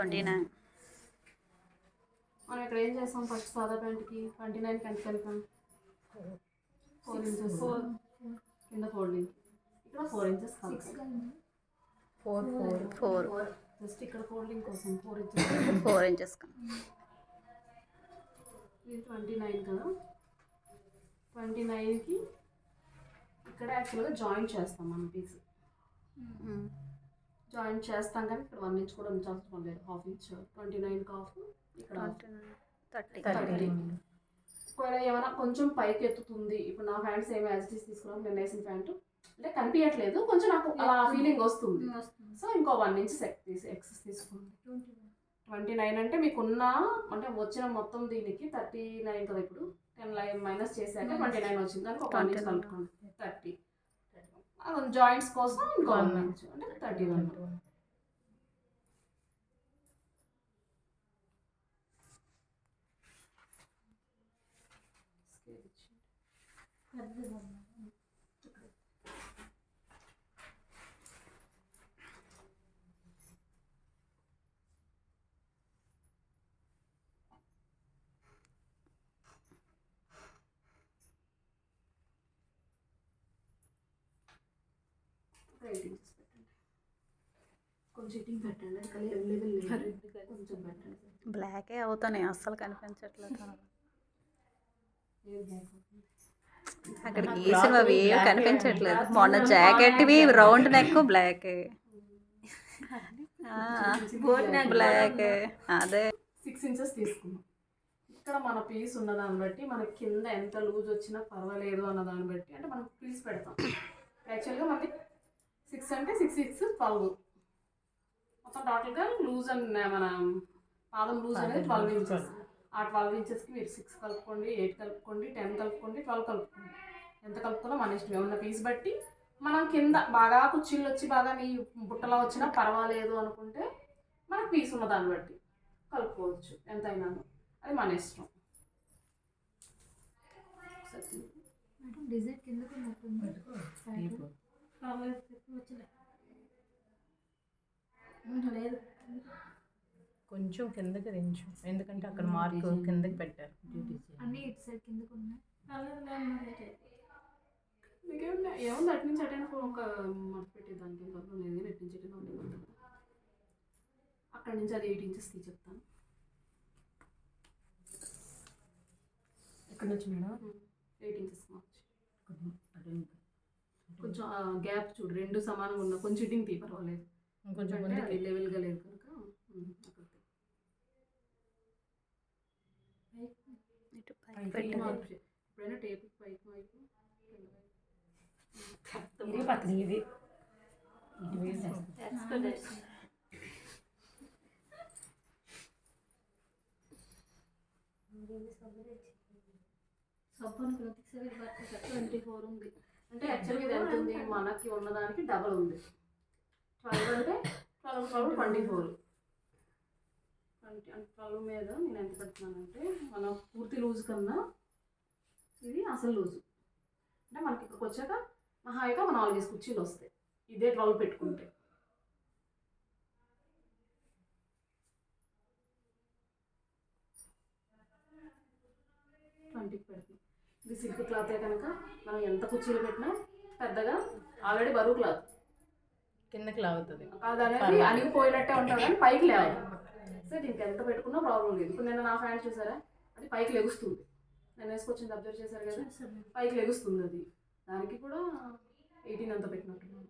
29. మనం ఇక్కడ ఏం చేస్తాం ఫస్ట్ సాదా ప్యాంట్కి 29కి ఎంత కలిపాం 4 ఇంచెస్ కింద ఫోల్డింగ్ ఇక్కడ 4 ఇంచెస్ కలిపాం 4 జస్ట్ ఇక్కడ ఫోల్డింగ్ కోసం 4 ఇంచెస్ 4 inches. ఇది 29 కదా 29కి ఇక్కడ యాక్చువల్గా జాయింట్ చేస్తాం మనం పీస్ జాయింట్ చేస్తాం కానీ ఇక్కడ 1 ఇంచ్ కూడా ఉంచాల్సిన లేదు, హాఫ్ ఇంచ్ 29కి హాఫ్ ఇక్కడ 30. ఒకవేళ ఏమైనా కొంచెం పైకి ఎత్తుతుంది, ఇప్పుడు నా ప్యాంట్స్ ఏమి యాజిటీస్ తీసుకున్నాం, నేను వేసిన ప్యాంటు అంటే కనిపించట్లేదు, కొంచెం నాకు అలా ఫీలింగ్ వస్తుంది. సో ఇంకో 1 ఇంచ్ ఎక్సెస్ తీసుకోండి. 29 అంటే మీకున్న అంటే వచ్చిన మొత్తం దీనికి 39 కదా, ఇప్పుడు 10 మైనస్ చేశాక 29 వచ్చింది, దానికి ఒక 1 ఇంచ్ కలుపుకోండి 30. జాయింట్స్ కోసం ఇంకో 1 ఇంచ్ అంటే 31. కొంచెం ఇటింగ్ పెట్టండి, కొంచెం పెట్టండి. బ్లాకే అవుతాయి, అస్సలు కనిపించట్లేదు. అక్కడ గీసినవి కనిపించట్లేదు. మొన్న జాకెట్వి రౌండ్ నెక్ బ్లాక్ బ్లాక్ అదే 6 ఇంచెస్ తీసుకున్నాం. ఇక్కడ మన పీస్ ఉన్న దాన్ని బట్టి మనకి కింద ఎంత లూజ్ వచ్చినా పర్వాలేదు అన్న దాన్ని బట్టి అంటే మనం పీస్ పెడతాం. యాక్చువల్గా మనకి 6 అంటే 6 6 12 మొత్తం టోటల్గా లూజ్ అని మన పాదం లూజ్ అనేది 12 ఇంచెస్. ఆ 12 ఇంచెస్కి మీరు 6 కలుపుకోండి, 8 కలుపుకోండి, 10 కలుపుకోండి, 12 కలుపుకోండి. ఎంత కలుపుకోవాలో మన ఇష్టం. ఏమన్నా పీస్ బట్టి మనం కింద బాగా కుర్చీలు వచ్చి బాగా నీ బుట్టలా వచ్చినా పర్వాలేదు అనుకుంటే మనకు పీస్ ఉన్న దాన్ని బట్టి కలుపుకోవచ్చు ఎంతైనా, అది మన ఇష్టం. డిజైన్ కిందకు లేదు, కొంచెం కిందకి దించు, ఎందుకంటే అక్కడ మార్క్ కిందకి పెట్టారు. అన్నీ ఇటు సైడ్ కిందకు ఉన్నాయి. మీకేమన్నా ఏమన్నా అటు నుంచి అటైనా ఒక మడత పెట్టేదానికి లేదు, ఎటు నుంచి అటైనా అక్కడి నుంచి అది 8 ఇంచెస్ చెప్తాను. ఎక్కడ నుంచి మేడం? 8 ఇంచెస్ కొంచెం గ్యాప్ చూడు, రెండు సమానంగా ఉన్న కొంచెం ఇటింగ్ తీ పర్వాలేదు, కొంచెం అది లెవెల్గా లేదు కనుక ఎప్పుడైనా టేప్ పైకి వైపు ఇది సబ్బును 24 ఉంది అంటే యాక్చువల్గా ఇది ఎంత ఉంది, మనకి ఉన్నదానికి డబల్ ఉంది. 12 అంటే 12 24 12 మీద నేను ఎంత పెడుతున్నానంటే మన పూర్తి లూజ్ కన్నా ఇది అసలు లూజు అంటే మనకి ఇక్కడికి వచ్చాక మహా అయితే ఒక 4 కుర్చీలు వస్తాయి ఇదే 12 పెట్టుకుంటే. పెడుతుంది ఇది సిల్క్ క్లాతే కనుక మనం ఎంత కుర్చీలు పెట్టినా పెద్దగా ఆల్రెడీ బరువు క్లాత్ కిందకి లాగుతుంది, అది అనేది అణిగిపోయినట్టే ఉంటుంది కానీ పైకి లేవాలి. సో దీనికి ఎంత పెట్టుకున్నా ప్రాబ్లం లేదు. ఇప్పుడు నేను నా ఫ్యాంట్ చూసారా, అది పైకి లెగుస్తుంది, నేను వేసుకొచ్చింది అబ్జర్వ్ చేశారు కదా, పైకి లెగుస్తుంది. అది దానికి కూడా 18 అంత పెట్టినట్టున్నాను.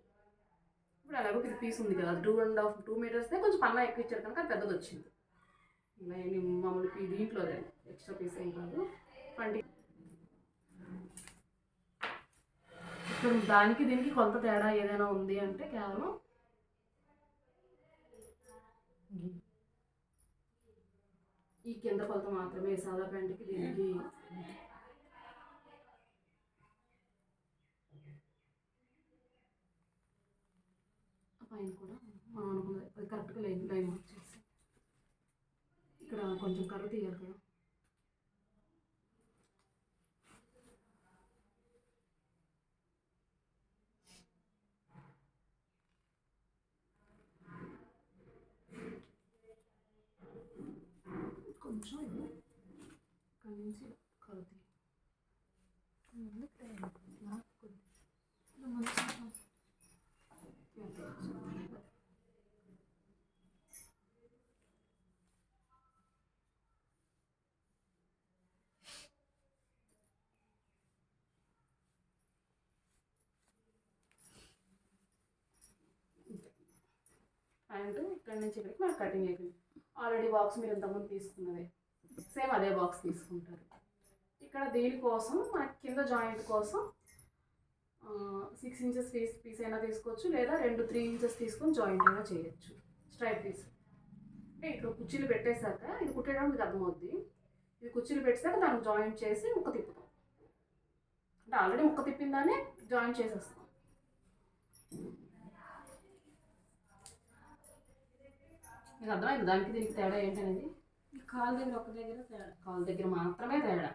ఇప్పుడు అలాగో ఇది పీస్ ఉంది కదా, 2.5 మీటర్స్దే కొంచెం పన్నా ఎక్కువ ఇచ్చారు కనుక అది పెద్దది వచ్చింది. ఇలా మామూలుగా దీంట్లో ఎక్స్ట్రా పీస్ ఏం కాదు. 20 ఇప్పుడు దానికి దీనికి కొంత తేడా ఏదైనా ఉంది అంటే కేవలం ఈ కింద కొలత మాత్రమే. సాదా ప్యాంట్కి దీనికి పైన కూడా మనం అనుకున్నది అది కరెక్ట్గా లైన్ వచ్చేసి ఇక్కడ కొంచెం కర్ర తీయాలి కదా. కొంచెం ఇక్కడ నుంచి కలుద్ది. ప్యాంట్ ఇక్కడ నుంచి ఇక్కడికి మనకు కటింగ్ అయిపోయింది. ఆల్రెడీ బాక్స్ మీరు ఇంతకుముందు తీసుకున్నదే సేమ్ అదే బాక్స్ తీసుకుంటారు. ఇక్కడ దీనికోసం మనకి కింద జాయింట్ కోసం 6 ఇంచెస్ పీస్ అయినా తీసుకోవచ్చు, లేదా 3 ఇంచెస్ తీసుకొని జాయింట్ అయినా చేయొచ్చు. స్ట్రైట్ పీస్ అంటే ఇక్కడ కుర్చీలు పెట్టేశాక ఇది కుట్టేయడం మీకు అర్థమవుద్ది. ఇది కుర్చీలు పెట్టేశాక దానికి జాయింట్ చేసి ముక్క తిప్పుతాం. అంటే ఆల్రెడీ ముక్క తిప్పిందానే జాయింట్ చేసేస్తాం. మీకు అర్థమైంది దానికి దీనికి తేడా ఏంటనేది? కాలు దగ్గర ఒక దగ్గర తేడా, కాలు దగ్గర మాత్రమే తేడా.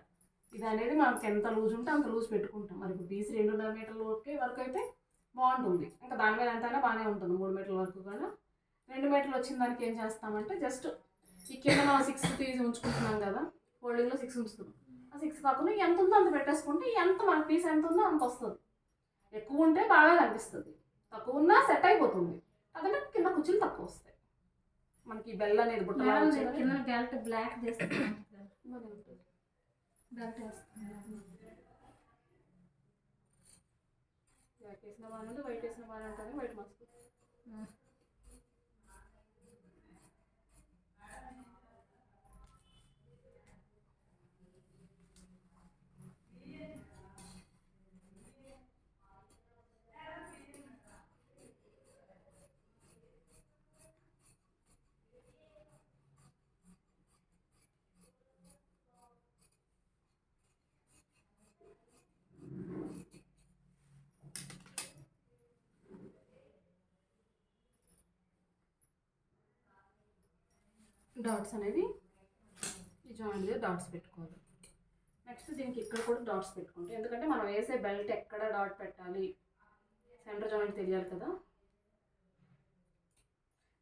ఇది అనేది మనకి ఎంత లూజ్ ఉంటే అంత లూజ్ పెట్టుకుంటాం. మరి ఇప్పుడు పీస్ 2.5 మీటర్ల వరకు అయితే బాగుంటుంది. ఇంకా దాని మీద ఎంతైనా బాగానే ఉంటుంది. 3 మీటర్ల వరకు కూడా 2 మీటర్లు వచ్చిన దానికి ఏం చేస్తామంటే జస్ట్ ఈ కింద మనం 6 తీసి ఉంచుకుంటున్నాం కదా, ఫోల్డింగ్లో 6 ఉంచుతున్నాం. ఆ 6 కాకుండా ఎంత ఉందో అంత పెట్టేసుకుంటే ఎంత మన పీస్ ఎంత ఉందో అంత వస్తుంది. ఎక్కువ ఉంటే బాగా కనిపిస్తుంది, తక్కువ ఉన్నా సెట్ అయిపోతుంది. అదంటే కింద కుర్చీలు తక్కువ వస్తాయి. మనకి బెల్ అనేది బుట్టలా కింద బెల్ట్ బ్లాక్ చేస్తాను, బెల్ట్ వేస్తాను. బ్లాక్ వేసిన బాగానే వైట్ వేసిన బాగానే ఉంటుంది. వైట్ మాస్క్ డాట్స్ అనేవి ఈ జాయింట్ దగ్గర డాట్స్ పెట్టుకోవాలి. నెక్స్ట్ దీనికి ఇక్కడ కూడా డాట్స్ పెట్టుకుంటాం. ఎందుకంటే మనం వేసే బెల్ట్ ఎక్కడ డాట్ పెట్టాలి, సెంటర్ జాయింట్ తెలియాలి కదా.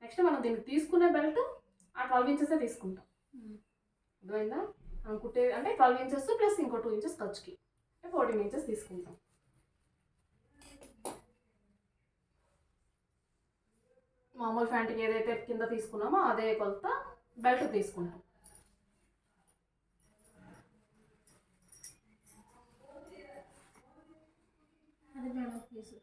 నెక్స్ట్ మనం దీనికి తీసుకునే బెల్ట్ ఆ 12 ఇంచెసే తీసుకుంటాం. అర్థమైందా? మనం కుట్టే అంటే 12 ఇంచెస్ ప్లస్ ఇంకో 2 ఇంచెస్ ఖర్చుకి అంటే 14 ఇంచెస్ తీసుకుంటాం. మామూలు ప్యాంట్కి ఏదైతే కింద తీసుకున్నామో అదే కొలత బెల్ట్ తీసుకుంటాం. అది బెల్ట్ పీసు.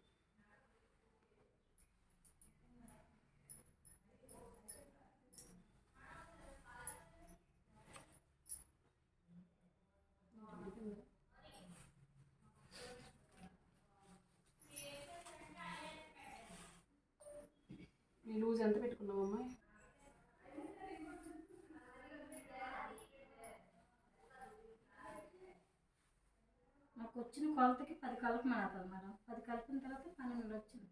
ఈ లూజ్ ఎంత పెట్టుకున్నాం అమ్మాయి? నాకు వచ్చిన కొలతకి 10 కలప మారుతుంది మేడం. 10 కలిపిన తర్వాత 12 వచ్చింది.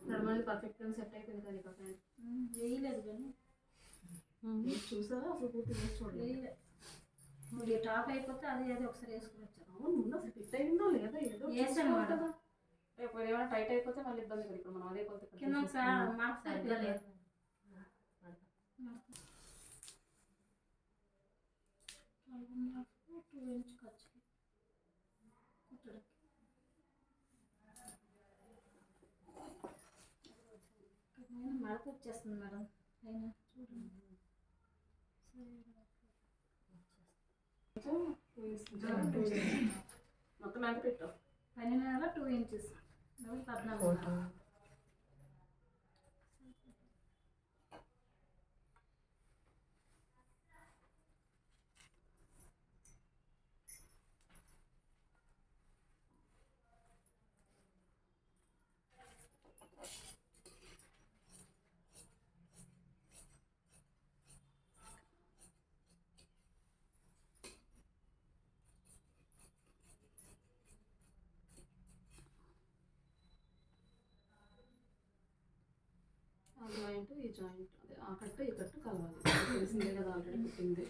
నడమని పర్ఫెక్ట్గా సెట్ అయిపోయింది కదా. ఇక్కడ వేయలేదు కానీ చూసారా అసలు పూర్తి వేసి చూడలేదు. వేయలేదు. మరి టాప్ అయిపోతే అది అది ఒకసారి వేసుకుని వచ్చాను. అవును, ముందు అసలు ఫిట్ అయిందో లేదా ఏదో వేసాను మేడం. రేపు ఏమైనా టైట్ అయిపోతే మళ్ళీ ఇబ్బంది కదా. ఇప్పుడు మనం అదే కొలత కింద మార్క్స్ అయిపోలేదు. మడత వచ్చేస్తుంది మేడం. అయినా చూడండి మొత్తం ఎంత పెట్టావు? 12 2 ఇంచెస్ 14. ఆ జాయింట్ ఈ జాయింట్ అదే ఆ కట్టు ఈ కట్టు కలవాలి. తెలిసిందే కదా, ఆల్రెడీ పుట్టింది.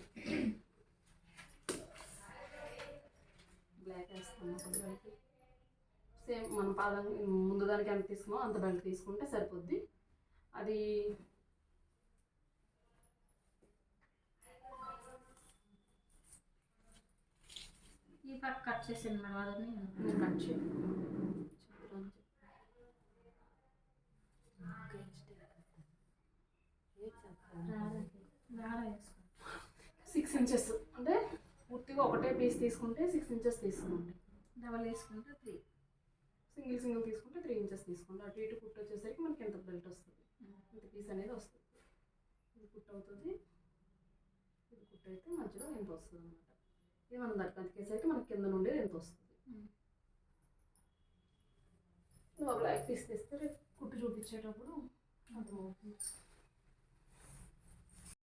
బ్లాక్ వేస్తాము ఒక బెల్ట్. సేమ్ మన పాదం ముందు దానికి ఎంత తీసుకున్నామో అంత బెల్ట్ తీసుకుంటే సరిపోద్ది. అది ఈ పక్క కట్ చేసింది మేడం అదని నేను కట్ చేయండి. దాడ వేసుకో 6 ఇంచెస్ అంటే పూర్తిగా ఒకటే పీస్ తీసుకుంటే 6 ఇంచెస్ తీసుకోండి. డబల్ వేసుకుంటే 3. సింగిల్ తీసుకుంటే 3 ఇంచెస్ తీసుకోండి. అటు ఇటు కుట్టు వచ్చేసరికి మనకి ఎంత బెల్ట్ వస్తుంది, ఇంత పీస్ అనేది వస్తుంది. ఇది కుట్టు అవుతుంది, ఇది కుట్టు అయితే మధ్యలో ఎంత వస్తుంది అనమాట. ఇది మనం దానికి అతికేసరికి మనకి కింద నుండి ఎంత వస్తుంది. నువ్వు బ్లాక్ పీస్ తెస్తే రేపు కుట్టు చూపించేటప్పుడు అర్థమవుతుంది.